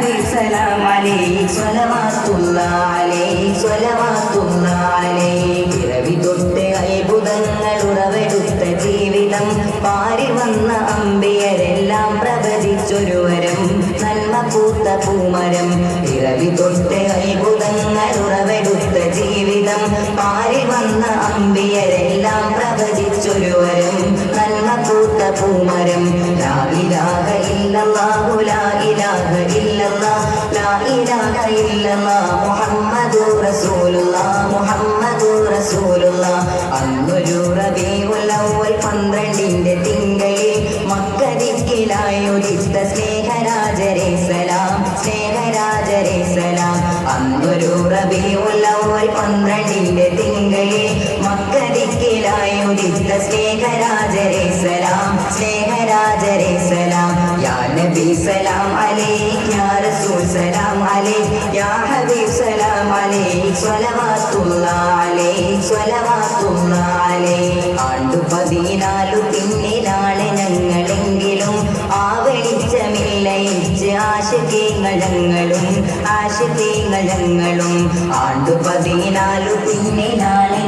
ഹബീബ് സലാം അലൈഹി സ്വലവാത്തുല്ലാഹ് അലൈഹി സ്വലവാത്തുല്ലാഹ് അലൈഹി പിറവി തൊട്ട് അത്ഭുതങ്ങൾ ഉറവെടുത്ത ജീവിതം പാരി വന്ന അമ്പിയരെല്ലാം പ്രവചിച്ചൊരു വരം നന്മ പൂത്ത പൂമരം പിറവി തൊട്ട് അത്ഭുതങ്ങൾ ഉറവെടുത്ത ജീവിതം പാരി വന്ന അമ്പിയരെല്ലാം പ്രവചിച്ചൊരു വരം നന്മ പൂത്ത പൂമരം ലാ ഇലാഹ ഇല്ലല്ലാഹു ലാ ഇലാഹ ഇല്ലല്ലാഹ് ലാ ഇലാഹ ഇല്ലല്ലാഹ് മുഹമ്മദുർ റസൂലുള്ളാഹ് മുഹമ്മദുർ റസൂലുള്ളാഹ് അന്നൊരു റബീഉൽ അവ്വൽ 12ന്റെ തിങ്കളിൽ മക്ക ദിക്കിലായി ഉദിത്ത സ്നേഹരാജരെ സലാം സ്നേഹരാജരെ സലാം അന്നൊരു റബീഉൽ അവ്വൽ 12ന്റെ തിങ്കളിൽ മക്ക ദിക്കിലായി ഉദിത്ത സ്നേഹരാജരെ സലാം സ്നേഹരാജരെ സലാം യാ നബി സലാം അലൈക് യാ റസൂൽ സലാം അലൈക് യാ ഹബീബ് സലാം അലൈക് സ്വലവാത്തുല്ലാഹ് അലൈഹി സ്വലവാത്തുല്ലാഹ് അലൈഹി ആണ്ടു 14 പിന്നിലാണ് ഞങ്ങളെങ്കിലും ആ വെളിച്ചമില്ലയിച്ച് ആശികീങ്ങളും ആശികീങ്ങളും ആണ്ടു 14 പിന്നിലാണ്